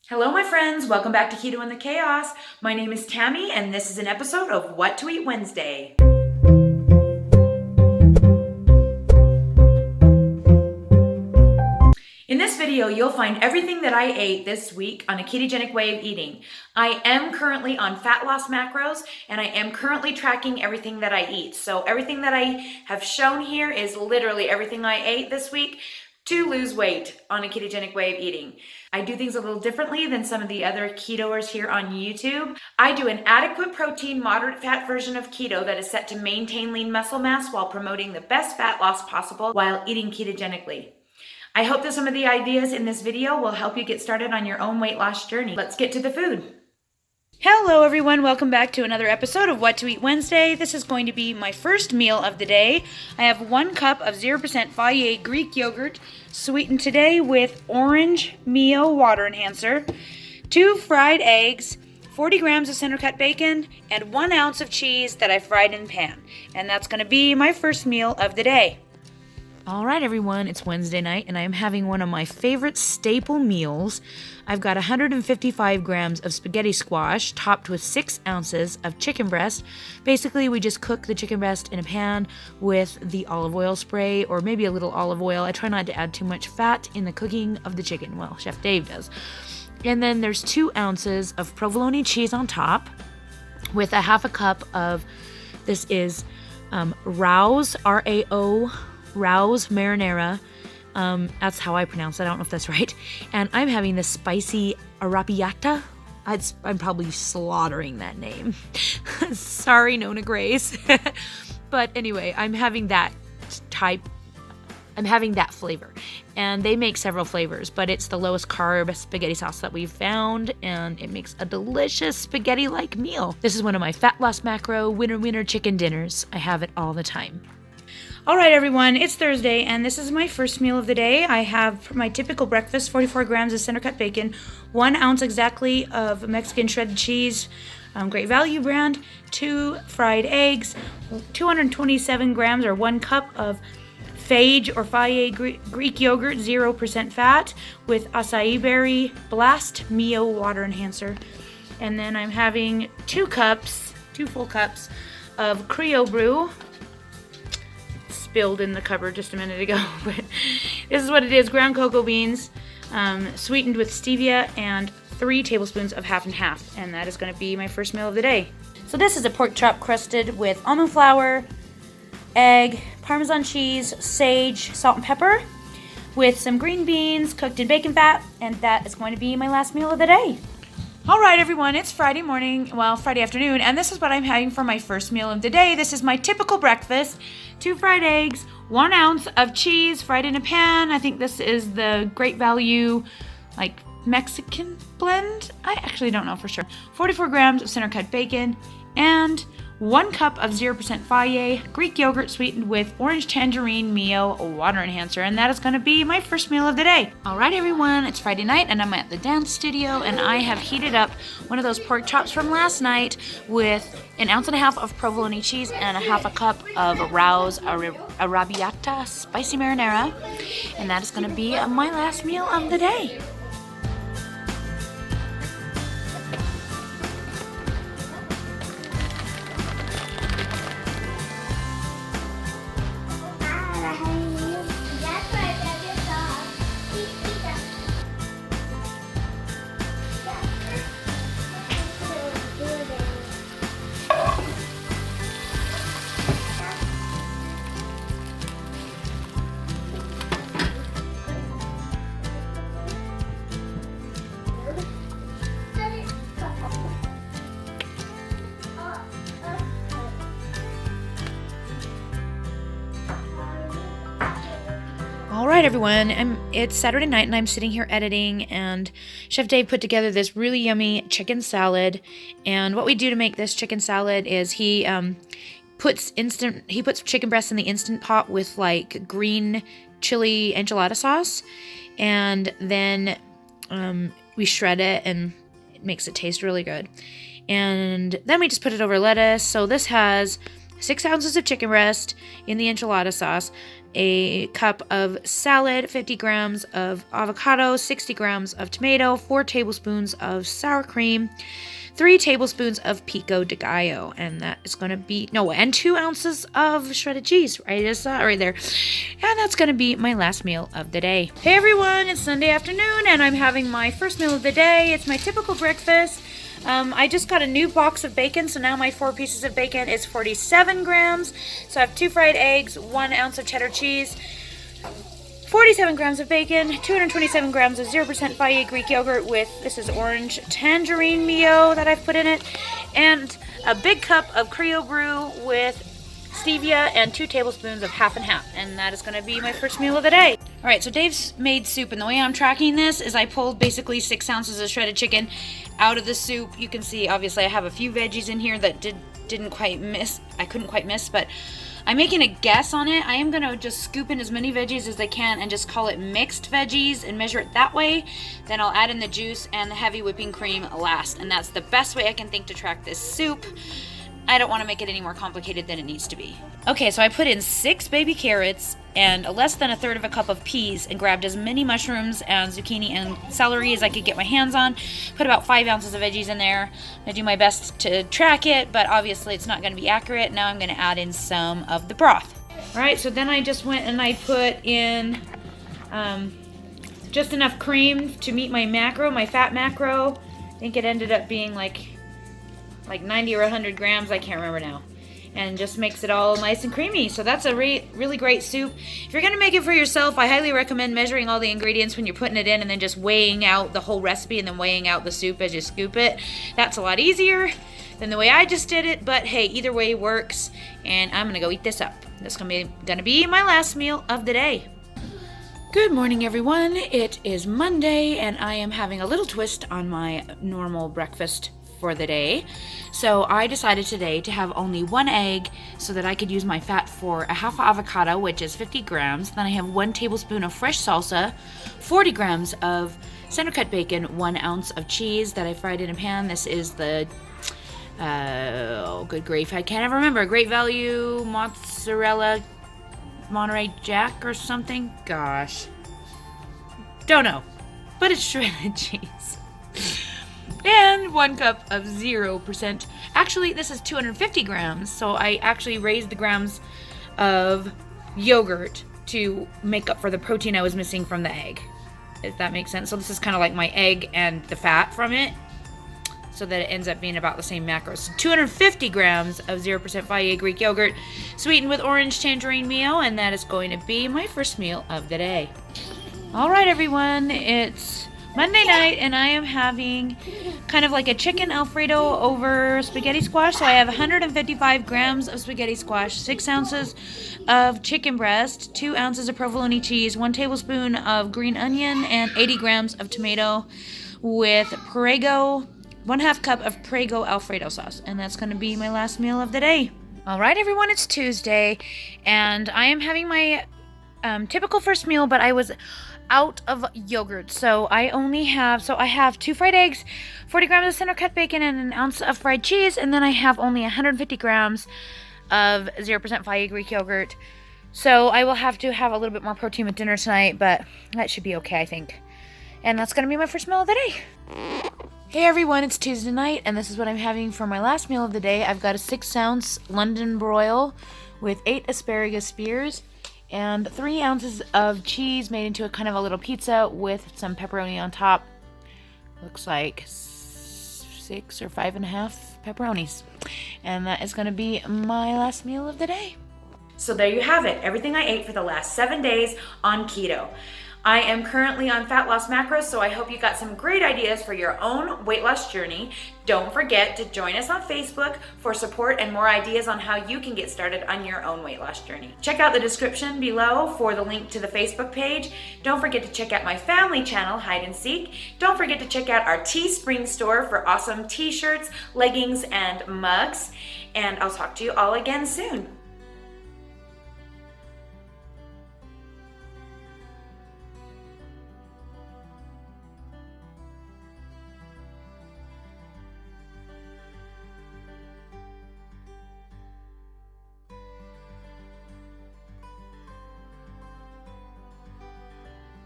Hello, my friends. Welcome back to Keto and the Chaos. My name is Tammy, and this is an episode of What to Eat Wednesday. In this video, you'll find everything that I ate this week on a ketogenic way of eating. I am currently on fat loss macros, and I am currently tracking everything that I eat. So everything that I have shown here is literally everything I ate this week to lose weight on a ketogenic way of eating. I do things a little differently than some of the other ketoers here on YouTube. I do an adequate protein, moderate fat version of keto that is set to maintain lean muscle mass while promoting the best fat loss possible while eating ketogenically. I hope that some of the ideas in this video will help you get started on your own weight loss journey. Let's get to the food. Hello everyone, welcome back to another episode of What to Eat Wednesday. This is going to be my first meal of the day. I have 1 cup of 0% Fage Greek yogurt, sweetened today with orange Mio water enhancer, 2 fried eggs, 40 grams of center cut bacon, and 1 ounce of cheese that I fried in pan. And that's going to be my first meal of the day. All right, everyone, it's Wednesday night, and I am having one of my favorite staple meals. I've got 155 grams of spaghetti squash topped with 6 ounces of chicken breast. Basically, we just cook the chicken breast in a pan with the olive oil spray, or maybe a little olive oil. I try not to add too much fat in the cooking of the chicken. Well, Chef Dave does. And then there's 2 ounces of provolone cheese on top with a half a cup of, this is Rao's, R-A-O, Rao's marinara. That's how I pronounce it. I don't know if that's right. And I'm having this spicy arrabbiata. I'm probably slaughtering that name. Sorry, Nona Grace. But anyway, I'm having that flavor. And they make several flavors, but it's the lowest carb spaghetti sauce that we've found, and it makes a delicious spaghetti-like meal. This is one of my fat loss macro winner chicken dinners. I have it all the time. All right, everyone, it's Thursday, and this is my first meal of the day. I have my typical breakfast, 44 grams of center-cut bacon, 1 ounce exactly of Mexican shredded cheese, Great Value brand, 2 fried eggs, 227 grams or 1 cup of Fage or Fage Greek yogurt, 0% fat, with acai berry blast Mio water enhancer. And then I'm having 2 full cups of Creo brew, spilled in the cupboard just a minute ago, but this is what it is: ground cocoa beans, sweetened with stevia, and 3 tablespoons of half and half, and that is going to be my first meal of the day. So this is a pork chop crusted with almond flour, egg, Parmesan cheese, sage, salt and pepper, with some green beans cooked in bacon fat, and that is going to be my last meal of the day. All right, everyone, it's Friday afternoon, and this is what I'm having for my first meal of the day. This is my typical breakfast: 2 fried eggs, 1 ounce of cheese fried in a pan. I think this is the Great Value, Mexican blend. I actually don't know for sure. 44 grams of center cut bacon, and 1 cup of 0% Fage Greek yogurt sweetened with orange tangerine Mio water enhancer, and that is going to be my first meal of the day. All right, everyone, it's Friday night, and I'm at the dance studio, and I have heated up one of those pork chops from last night with 1.5 ounces of provolone cheese and a half a cup of Rao's arrabbiata spicy marinara, and that is going to be my last meal of the day. All right, everyone, it's Saturday night, and I'm sitting here editing, and Chef Dave put together this really yummy chicken salad. And what we do to make this chicken salad is he puts chicken breast in the Instant Pot with green chili enchilada sauce, and then we shred it, and it makes it taste really good. And then we just put it over lettuce. So this has 6 ounces of chicken breast in the enchilada sauce, a cup of salad, 50 grams of avocado, 60 grams of tomato, 4 tablespoons of sour cream, 3 tablespoons of pico de gallo, and that is going to be, and 2 ounces of shredded cheese. I just saw it right there. And that's going to be my last meal of the day. Hey everyone, it's Sunday afternoon, and I'm having my first meal of the day. It's my typical breakfast. I just got a new box of bacon, so now my 4 pieces of bacon is 47 grams. So I have 2 fried eggs, 1 ounce of cheddar cheese, 47 grams of bacon, 227 grams of 0% Fage Greek yogurt with, this is orange tangerine mio that I've put in it, and a big cup of Creole brew with stevia and 2 tablespoons of half and half. And that is going to be my first meal of the day. All right, so Dave's made soup, and the way I'm tracking this is I pulled basically 6 ounces of shredded chicken out of the soup. You can see, obviously, I have a few veggies in here that couldn't quite miss, but I'm making a guess on it. I am going to just scoop in as many veggies as I can and just call it mixed veggies and measure it that way. Then I'll add in the juice and the heavy whipping cream last, and that's the best way I can think to track this soup. I don't want to make it any more complicated than it needs to be. Okay, so I put in 6 baby carrots and less than a third of a cup of peas and grabbed as many mushrooms and zucchini and celery as I could get my hands on. Put about 5 ounces of veggies in there. I'm going to do my best to track it, but obviously it's not going to be accurate. Now I'm going to add in some of the broth. All right, so then I just went and I put in just enough cream to meet my macro, my fat macro. I think it ended up being like 90 or 100 grams, I can't remember now. And just makes it all nice and creamy. So that's a really great soup. If you're gonna make it for yourself, I highly recommend measuring all the ingredients when you're putting it in and then just weighing out the whole recipe and then weighing out the soup as you scoop it. That's a lot easier than the way I just did it, but hey, either way works. And I'm gonna go eat this up. This is gonna be my last meal of the day. Good morning, everyone. It is Monday, and I am having a little twist on my normal breakfast for the day. So I decided today to have only 1 egg so that I could use my fat for a half avocado, which is 50 grams. Then I have 1 tablespoon of fresh salsa, 40 grams of center cut bacon, 1 ounce of cheese that I fried in a pan. This is the, good grief, I can't ever remember, Great Value mozzarella Monterey Jack or something. Gosh. Don't know. But it's shredded cheese. And 1 cup of 0%. Actually, this is 250 grams, so I actually raised the grams of yogurt to make up for the protein I was missing from the egg. If that makes sense. So this is kind of like my egg and the fat from it, so that it ends up being about the same macros. So 250 grams of 0% Fage Greek yogurt, sweetened with orange tangerine mio, and that is going to be my first meal of the day. All right, everyone, it's Monday night, and I am having kind of like a chicken Alfredo over spaghetti squash. So I have 155 grams of spaghetti squash, 6 ounces of chicken breast, 2 ounces of provolone cheese, 1 tablespoon of green onion, and 80 grams of tomato with Prego, 1/2 cup of Prego Alfredo sauce. And that's going to be my last meal of the day. All right, everyone, it's Tuesday, and I am having my typical first meal, but I was out of yogurt, so I have 2 fried eggs, 40 grams of center cut bacon, and 1 ounce of fried cheese, and then I have only 150 grams of 0% Fage Greek yogurt. So I will have to have a little bit more protein with dinner tonight, but that should be okay, I think. And that's gonna be my first meal of the day. Hey everyone, it's Tuesday night, and this is what I'm having for my last meal of the day. I've got a 6-ounce London broil with 8 asparagus spears and 3 ounces of cheese made into a kind of a little pizza with some pepperoni on top. Looks like 6 or 5.5 pepperonis. And that is going to be my last meal of the day. So there you have it, everything I ate for the last 7 days on keto. I am currently on fat loss macros, so I hope you got some great ideas for your own weight loss journey. Don't forget to join us on Facebook for support and more ideas on how you can get started on your own weight loss journey. Check out the description below for the link to the Facebook page. Don't forget to check out my family channel, Hide and Seek. Don't forget to check out our Teespring store for awesome t-shirts, leggings, and mugs. And I'll talk to you all again soon.